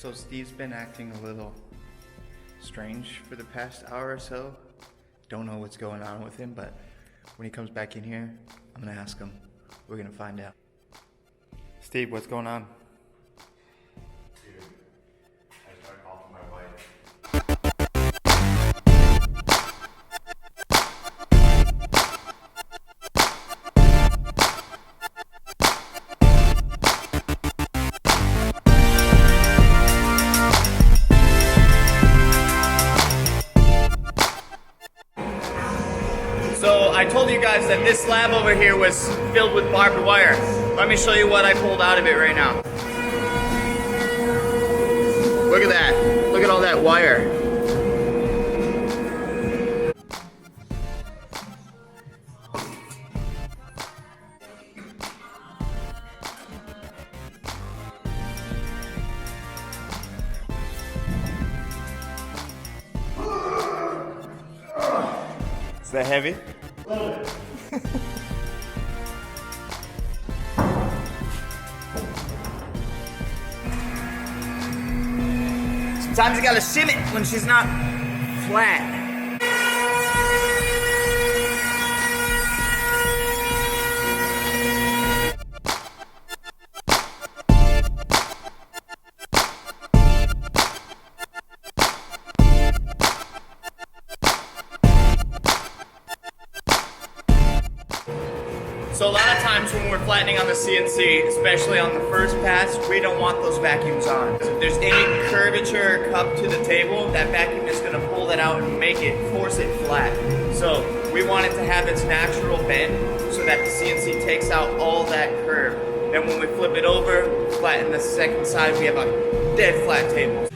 So Steve's been acting a little strange for the past hour or so. Don't know what's going on with him, but when he comes back in here, I'm gonna ask him. We're gonna find out. Steve, what's going on? Dude, I just got a call from my wife. So I told you guys that this slab over here was filled with barbed wire. Let me show you what I pulled out of it right now. Look at that. Look at all that wire. Is that heavy? A little bit. Sometimes you gotta shim it when she's not flat. So a lot of times when we're flattening on the CNC, especially on the first pass, we don't want those vacuums on. So if there's any curvature or cup to the table, that vacuum is gonna pull that out and force it flat. So we want it to have its natural bend so that the CNC takes out all that curve. Then when we flip it over, flatten the second side, we have a dead flat table.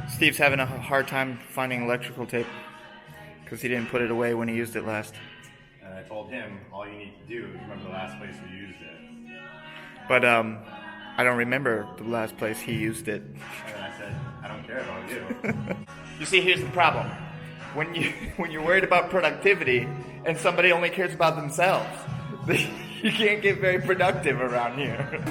Steve's having a hard time finding electrical tape because he didn't put it away when he used it last. And I told him, all you need to do is remember the last place you used it. But I don't remember the last place he used it. And I said, I don't care about you. You see, here's the problem. When you're worried about productivity and somebody only cares about themselves, you can't get very productive around here.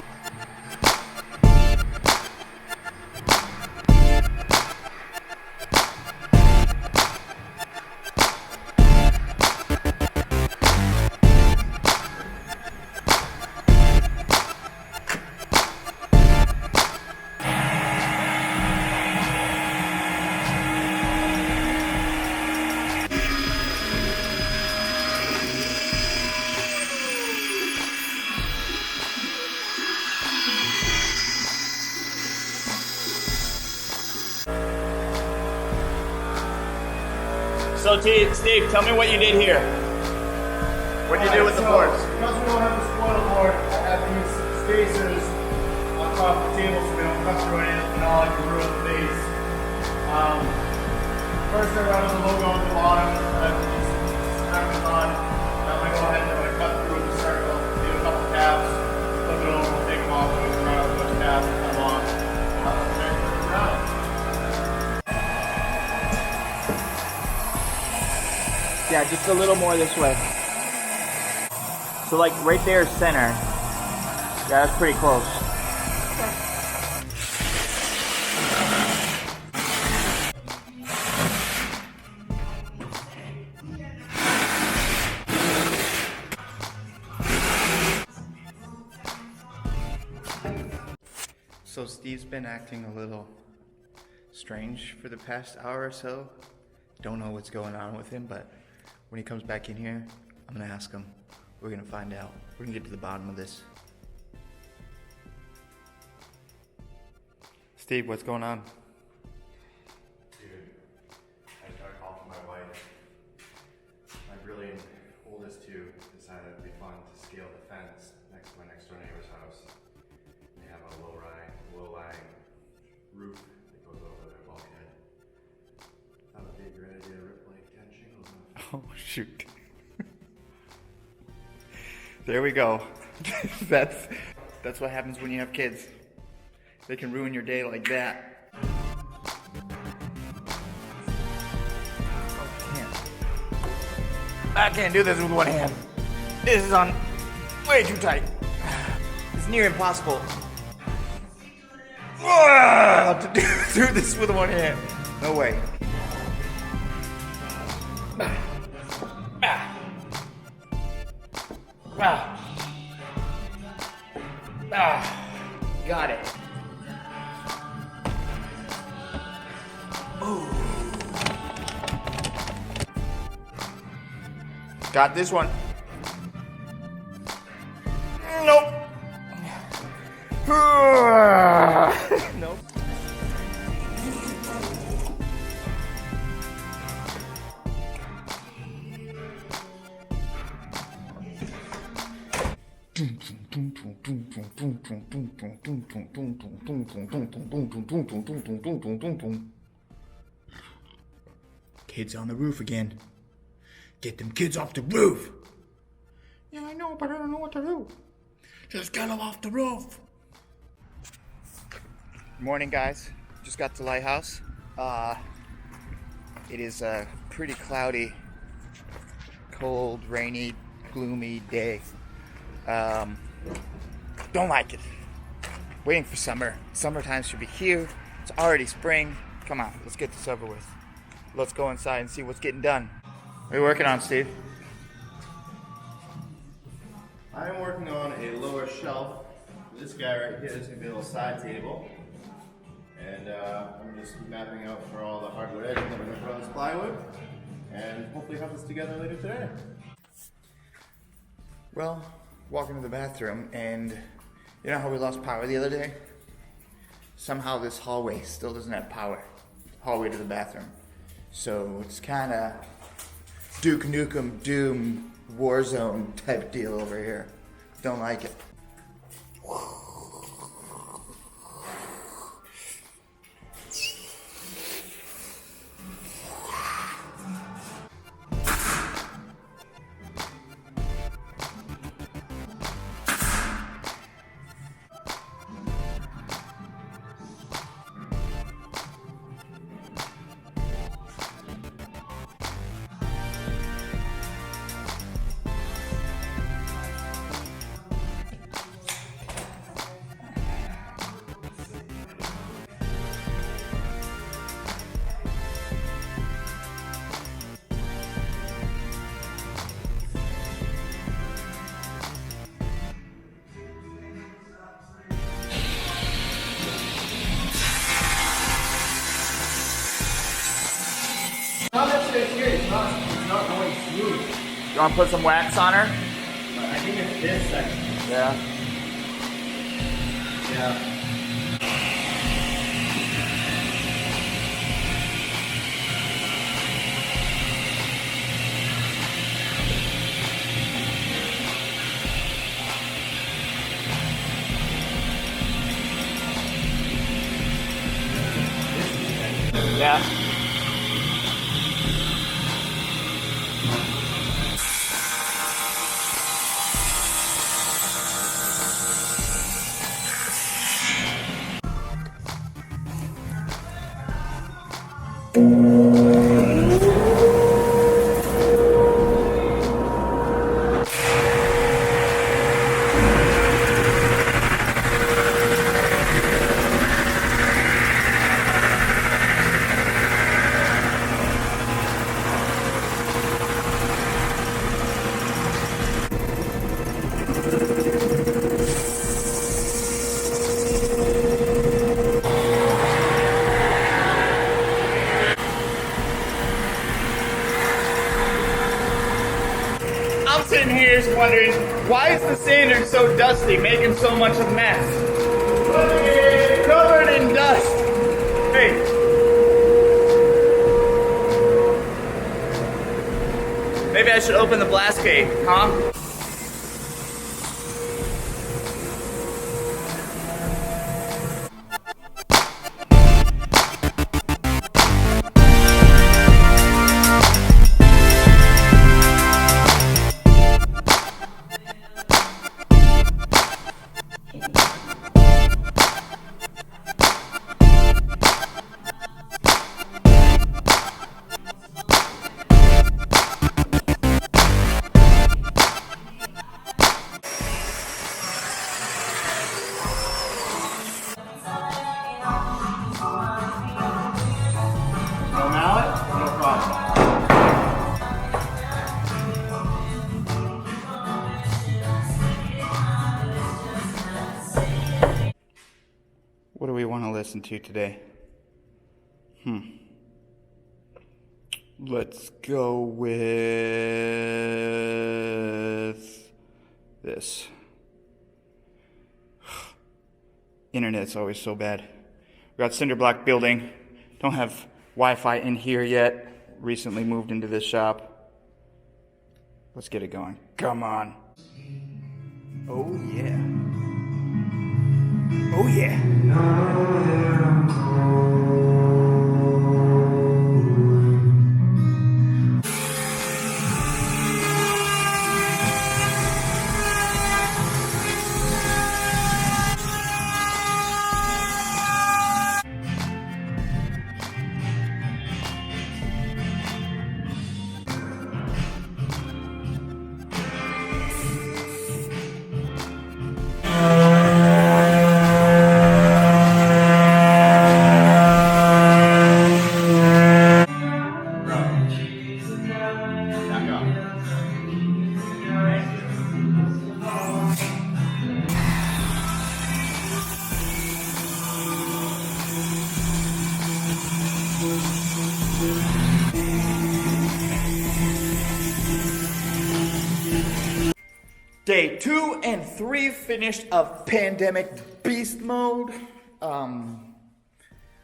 So Steve, tell me what you did here. What did you do with the boards? Because we don't have the spoil board, I have these spacers on top of the table so we don't cut through any of the phenolic and ruin the base. First I run the logo on the bottom, I have these scrappers on. Now I'm going to go ahead and I'm going to cut through the circle, do a couple taps, flip it over, we'll take them off, and we can run out a bunch of taps and come on. Yeah, just a little more this way. So like right there is center. Yeah, that's pretty close. So Steve's been acting a little strange for the past hour or so. Don't know what's going on with him, but when he comes back in here, I'm gonna ask him. We're gonna find out. We're gonna get to the bottom of this. Steve, what's going on? Dude, I just got a call from my wife. My brilliant oldest two decided it'd be fun to scale the fence next to my next door neighbor's house. They have a low-lying roof that goes over their bulkhead. Thought it'd be a great idea to rip like 10 shingles off. Oh, shoot. There we go. That's what happens when you have kids. They can ruin your day like that. I can't do this with one hand. This is on way too tight. It's near impossible to do this with one hand. No way. Got it. Ooh. Got this one. Nope. Nope. Kids on the roof again. Get them kids off the roof. Yeah, I know, but I don't know what to do. Just get them off the roof. Morning, guys. Just got to the lighthouse. It is a pretty cloudy, cold, rainy, gloomy day. Don't like it. Waiting for summer. Summertime should be here. It's already spring. Come on, let's get this over with. Let's go inside and see what's getting done. What are you working on, Steve? I am working on a lower shelf. This guy right here is going to be a little side table. And I'm just mapping out for all the hardwood edges that we're going to put on this plywood. And hopefully have this together later today. Well, walking to the bathroom, and you know how we lost power the other day? Somehow this hallway still doesn't have power. Hallway to the bathroom. So it's kind of Duke Nukem Doom Warzone type deal over here. Don't like it. It's not going smooth. You want to put some wax on her? I think it's this section. Yeah. Yeah. Yeah. I'm sitting here just wondering, why is the sander so dusty, making so much of a mess? Covered in dust. Hey. Maybe I should open the blast gate, huh? listen to today? Let's go with this. Internet's always so bad. We got cinder block building. Don't have Wi-Fi in here yet. Recently moved into this shop. Let's get it going. Come on. Oh yeah. Oh yeah. Day 2 and 3 finished of pandemic beast mode.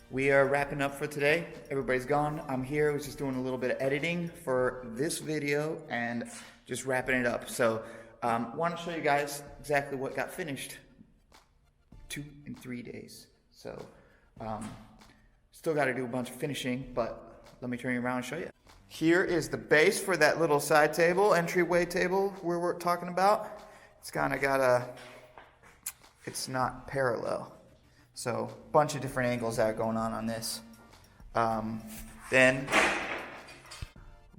We are wrapping up for today. Everybody's gone. I'm here. I was just doing a little bit of editing for this video and just wrapping it up. So, want to show you guys exactly what got finished 2 and 3 days. So, still got to do a bunch of finishing, but let me turn you around and show you. Here is the base for that little side table, entryway table we're talking about. It's kind of got it's not parallel. So, a bunch of different angles that are going on this. Then,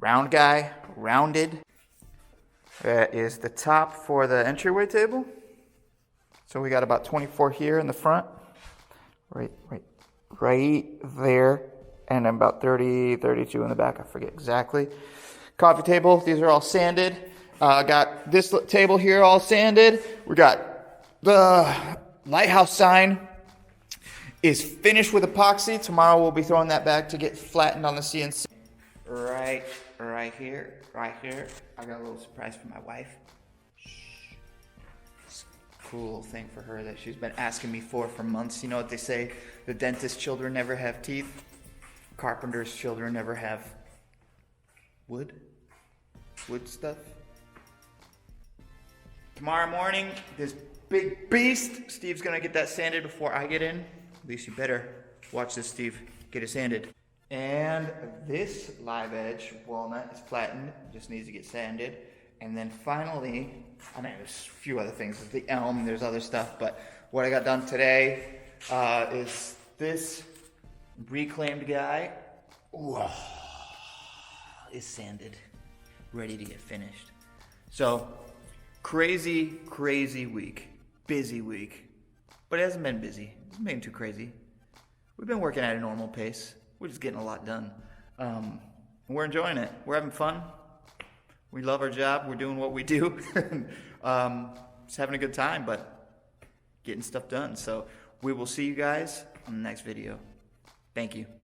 round guy, rounded. That is the top for the entryway table. So we got about 24 here in the front. Right there. And about 30, 32 in the back, I forget exactly. Coffee table, these are all sanded. Got this table here all sanded. We got the lighthouse sign is finished with epoxy. Tomorrow we'll be throwing that back to get flattened on the CNC. Right here. I got a little surprise for my wife. It's a cool thing for her that she's been asking me for months. You know what they say? The dentist's children never have teeth. Carpenter's children never have wood stuff. Tomorrow morning, this big beast, Steve's gonna get that sanded before I get in. At least you better watch this, Steve, get it sanded. And this live edge walnut is flattened, just needs to get sanded. And then finally, I mean, there's a few other things. There's the elm, there's other stuff, but what I got done today is this reclaimed guy is sanded, ready to get finished. So, crazy week, busy week, but it hasn't been busy. It's been too crazy. We've been working at a normal pace. We're just getting a lot done. We're enjoying it. We're having fun. We love our job. We're doing what we do. Just having a good time, but getting stuff done. So we will see you guys on the next video. Thank you.